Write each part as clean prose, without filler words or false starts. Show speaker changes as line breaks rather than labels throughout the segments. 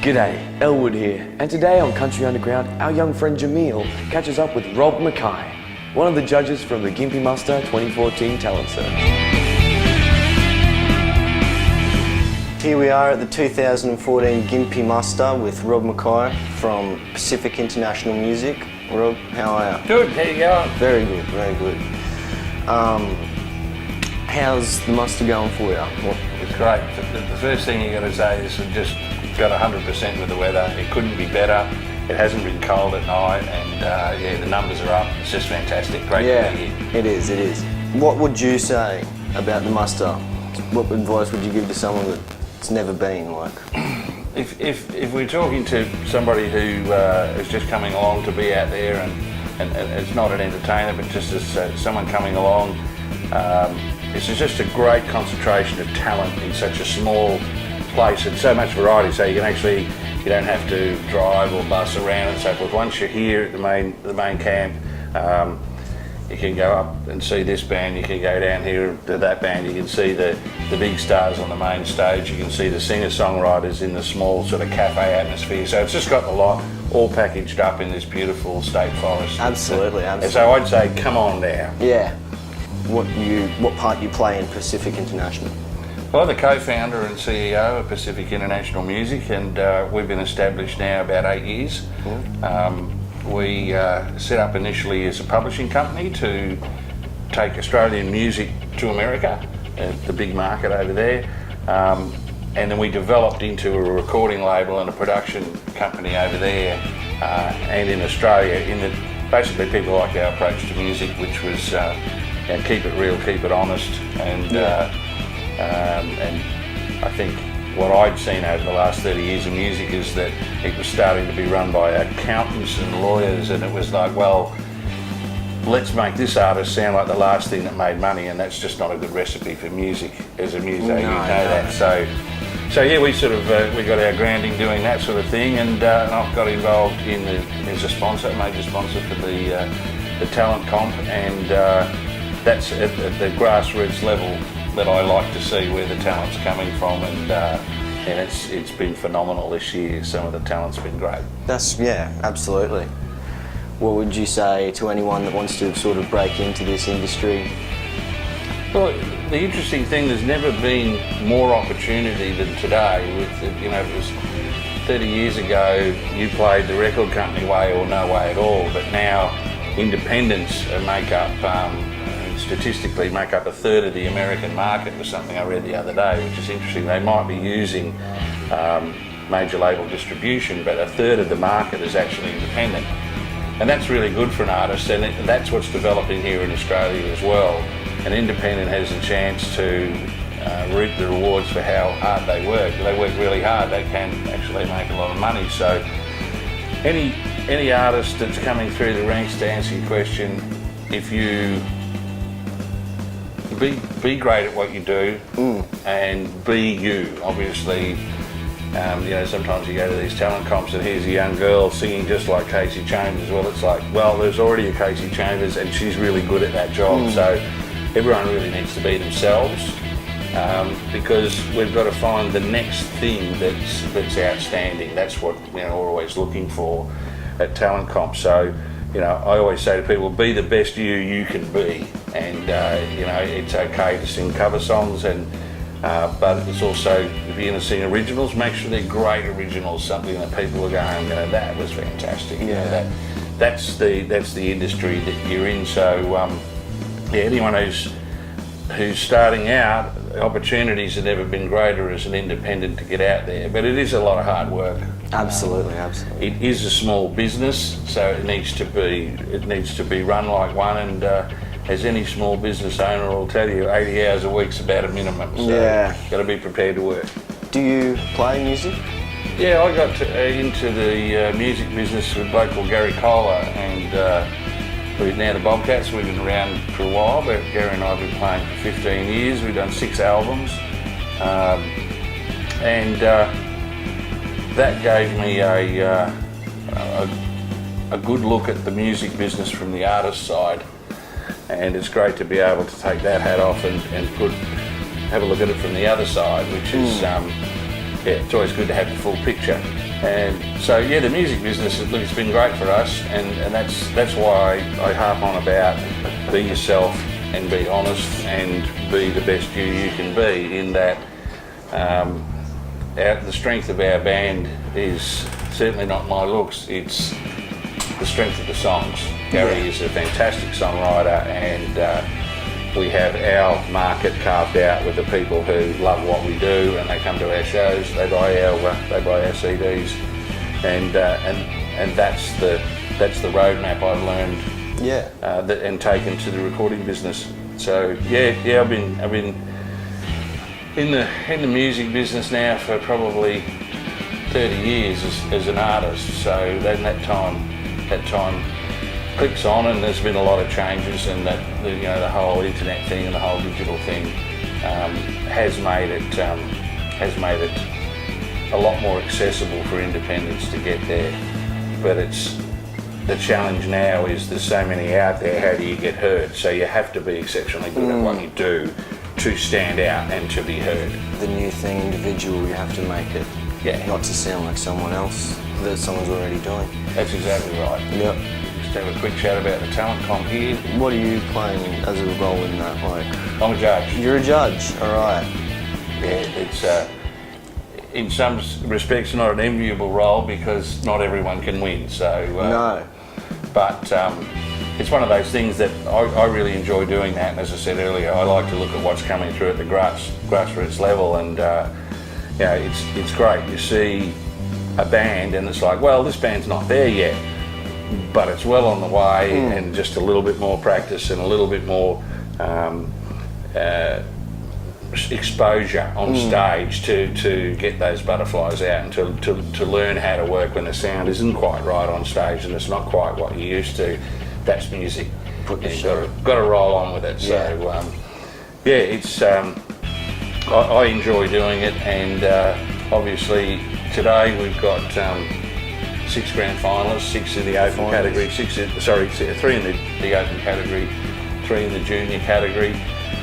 G'day, Elwood here, and today on Country Underground, our young friend Jamille catches up with Rob Mackay, one of the judges from the Gympie Muster 2014 Talent Search.
Here we are at the 2014 Gympie Muster with Rob Mackay from Pacific International Music. Rob, how are you?
Good, how you going?
Very good, very good. How's the muster going for you?
It's great. The first thing you got to say is we've just got 100% with the weather. It couldn't be better. It hasn't been cold at night, and yeah, the numbers are up. It's just fantastic. Great to be here.
It is, it is. What would you say about the muster? What advice would you give to someone that's never been like?
If we're talking to somebody who is just coming along to be out there and it's not an entertainer, but just as someone coming along, this is just a great concentration of talent in such a small place and so much variety, so you can actually, you don't have to drive or bus around and so forth. Once you're here at the main camp, you can go up and see this band, you can go down here to that band, you can see the big stars on the main stage, you can see the singer-songwriters in the small sort of cafe atmosphere, so it's just got the lot all packaged up in this beautiful state forest.
Absolutely, absolutely.
And so I'd say come on down.
Yeah. What part you play in Pacific International?
Well, I'm the co-founder and CEO of Pacific International Music, and we've been established now about 8 years. We set up initially as a publishing company to take Australian music to America, the big market over there, and then we developed into a recording label and a production company over there and in Australia, in that basically people like our approach to music, which was keep it real, keep it honest, and I think what I'd seen over the last 30 years of music is that it was starting to be run by accountants and lawyers, and it was like, well, let's make this artist sound like the last thing that made money, and that's just not a good recipe for music as a musician, you know that. So yeah, we sort of we got our grounding doing that sort of thing, and I've got involved as a sponsor, major sponsor for the talent comp, and that's at the grassroots level that I like to see where the talent's coming from, and it's been phenomenal this year. Some of the talent's been great.
Yeah, absolutely. What would you say to anyone that wants to sort of break into this industry?
Well, the interesting thing, there's never been more opportunity than today. It was 30 years ago, you played the record company way or no way at all, but now independents statistically make up a third of the American market, was something I read the other day, which is interesting. They might be using major label distribution, but a third of the market is actually independent. And that's really good for an artist, and that's what's developing here in Australia as well. An independent has a chance to reap the rewards for how hard they work. If they work really hard, they can actually make a lot of money. So any artist that's coming through the ranks, to answer your question, if you be great at what you do and be you. Obviously, sometimes you go to these talent comps and here's a young girl singing just like Casey Chambers. Well, it's like, well, there's already a Casey Chambers and she's really good at that job. So everyone really needs to be themselves, because we've got to find the next thing that's outstanding. That's what we're always looking for at talent comps. So, I always say to people, be the best you can be, and it's okay to sing cover songs, but it's also, if you're going to sing originals, make sure they're great originals, something that people are going, that was fantastic.
Yeah.
That's the industry that you're in. So anyone who's starting out, opportunities have never been greater as an independent to get out there, but it is a lot of hard work.
Absolutely, absolutely.
It is a small business, so it needs to be run like one, and as any small business owner will tell you, 80 hours a week's about a minimum, so you've got to be prepared to work.
Do you play music?
Yeah, I got into the music business with a bloke called Gary Kohler, and we're now the Bobcats. We've been around for a while, but Gary and I have been playing for 15 years. We've done 6 albums, and that gave me a good look at the music business from the artist side, and it's great to be able to take that hat off and have a look at it from the other side, which is, it's always good to have the full picture. And so yeah, the music business, look, it's been great for us, and that's why I harp on about be yourself and be honest and be the best you can be. In that, the strength of our band is certainly not my looks, it's the strength of the songs. Gary is a fantastic songwriter, and we have our market carved out with the people who love what we do, and they come to our shows, they buy our CDs, and that's the roadmap I've learned. And taken to the recording business. So yeah, I've been in the music business now for probably 30 years as an artist. So then that time clicks on, and there's been a lot of changes, and that the whole internet thing and the whole digital thing has made it a lot more accessible for independents to get there. But the challenge now is there's so many out there, how do you get heard? So you have to be exceptionally good at what you do to stand out and to be heard.
The new thing, individual, you have to make it.
Yeah.
Not to sound like someone else that someone's already doing.
That's exactly right.
Yep.
Just have a quick chat about the talent comp here.
What are you playing as a role in that? Like,
I'm a judge.
you're a judge, all right.
Yeah, it's in some respects not an enviable role because not everyone can win. So
No.
But it's one of those things that I really enjoy doing that, and as I said earlier, I like to look at what's coming through at the grassroots level, and it's great. You see a band and it's like, well, this band's not there yet, but it's well on the way, and just a little bit more practice and a little bit more exposure on stage to get those butterflies out, and to learn how to work when the sound isn't quite right on stage and it's not quite what you're used to. That's music. You've got to roll on with it. So it's I enjoy doing it, and obviously today we've got 6 grand finalists, 6 in the open category, 3 in the open category, 3 in the junior category.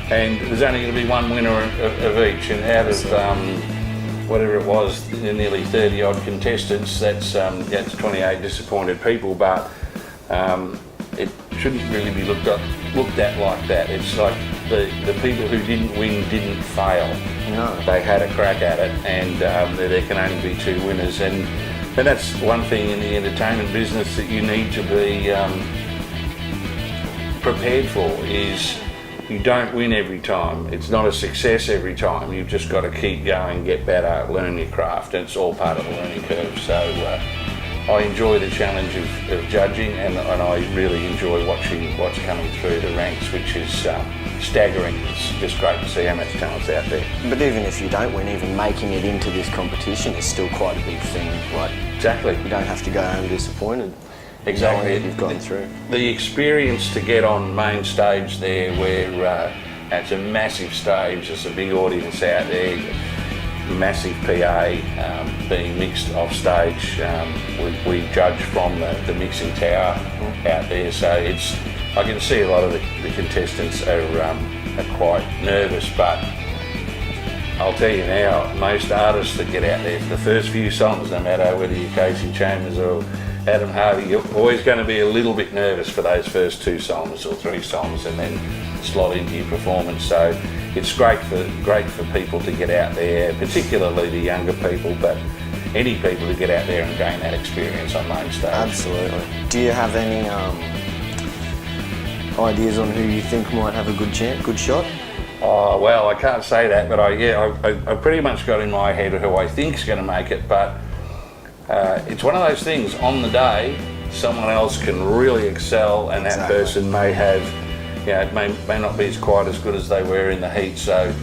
And there's only going to be one winner of each, and out of whatever it was, nearly 30 odd contestants, that's 28 disappointed people. But it shouldn't really be looked at like that. It's like the people who didn't win didn't fail.
No.
They had a crack at it, and there can only be 2 winners. And that's one thing in the entertainment business that you need to be prepared for, is you don't win every time. It's not a success every time. You've just got to keep going, get better, learn your craft, and it's all part of the learning curve. So I enjoy the challenge of judging, and I really enjoy watching what's coming through the ranks, which is staggering. It's just great to see how much talent's out there.
But even if you don't win, even making it into this competition is still quite a big thing. Like,
exactly.
You don't have to go home disappointed.
Exactly.
Knowing that you've gone through.
The experience to get on main stage there, where it's a massive stage, there's a big audience out there, massive PA being mixed off stage. We judge from the mixing tower out there, so I can see a lot of the contestants are quite nervous, but I'll tell you now, most artists that get out there for the first few songs, no matter whether you're Casey Chambers or Adam Harvey, you're always going to be a little bit nervous for those first 2 songs or 3 songs, and then slot into your performance. So it's great for people to get out there, particularly the younger people, but any people to get out there and gain that experience on main stage.
Absolutely. Do you have any ideas on who you think might have a good shot?
Oh, well, I can't say that, but I pretty much got in my head who I think's going to make it, but it's one of those things, on the day, someone else can really excel, and that person may have, may not be quite as good as they were in the heat. So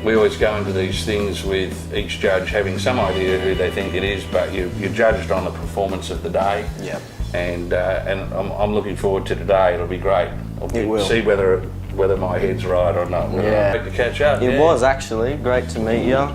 we always go into these things with each judge having some idea who they think it is, but you're judged on the performance of the day.
Yep.
And I'm looking forward to today. It'll be great.
It will.
See whether my head's right or not.
Yeah.
Great to catch up.
It was actually great to meet you.